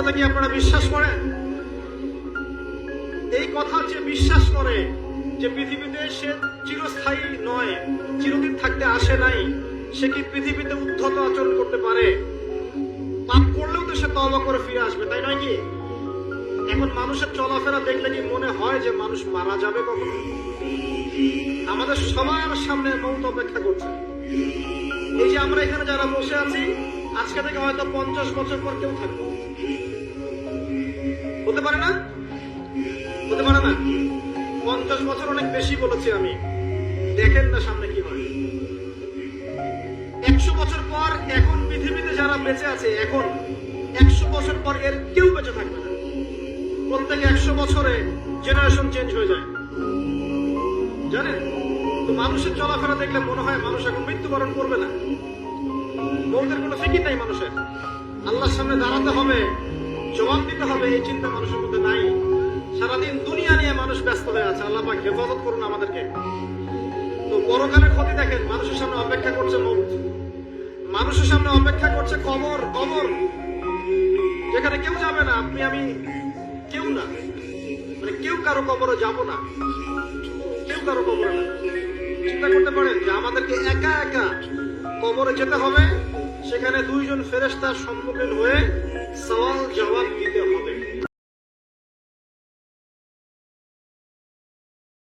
কথা কি আপনারা বিশ্বাস করেন? এই কথা যে বিশ্বাস করে যে পৃথিবীতে সে চিরস্থায়ী নয়, চিরদিন থাকতে আসে নাই, সে কি পৃথিবীতে উদ্ধত আচরণ করতে পারে? পাপ করলেও তো সে তওবা করে ফিরে আসবে, তাই নয় কি? এখন মানুষের চলাফেরা দেখলে কি মনে হয় যে মানুষ মারা যাবে কখনো? আমাদের সবার সামনে মৌত অপেক্ষা করছে। এই যে আমরা এখানে যারা বসে আছি, আজকে থেকে হয়তো 50 বছর পর কেউ থাকবো, হতে পারে না? হতে পারে না? 50 বছর অনেক বেশি বলেছি আমি, দেখেন না সামনে কি হয়। 100 বছর পর এখন পৃথিবীতে যারা বেঁচে আছে, এখন 100 বছর পর এর কেউ বেঁচে থাকবে না। প্রত্যেক 100 বছরে জেনারেশন চেঞ্জ হয়ে যায়, জানেন? তো মানুষের চলাফেরা দেখলে মনে হয় মানুষ এখন মৃত্যুবরণ করবে না। মৌতের কোনো ফিকির নাই মানুষের। আল্লাহর সামনে দাঁড়াতে হবে, জবাব দিতে হবে, এই চিন্তা মানুষের মধ্যে নাই। সারাদিন দুনিয়া নিয়ে মানুষ ব্যস্ত হয়ে আছে। আল্লাহ পাক হেফাজত করুন আমাদেরকে। তো পরকালের ক্ষতি দেখেন, মানুষের সামনে অপেক্ষা করছে মৌত, মানুষের সামনে অপেক্ষা করছে কবর। কবর যেখানে কেউ যাবে না, আপনি আমি কেউ না, মানে কেউ কারো কবরে যাব না, কেউ কারো কবরে না। চিন্তা করতে পারেন যে আমাদেরকে একা একা কবরে যেতে হবে, সেখানে 2 জন ফেরেশতার সম্মুখীন হয়ে সওয়াল জবাব দিতে হবে।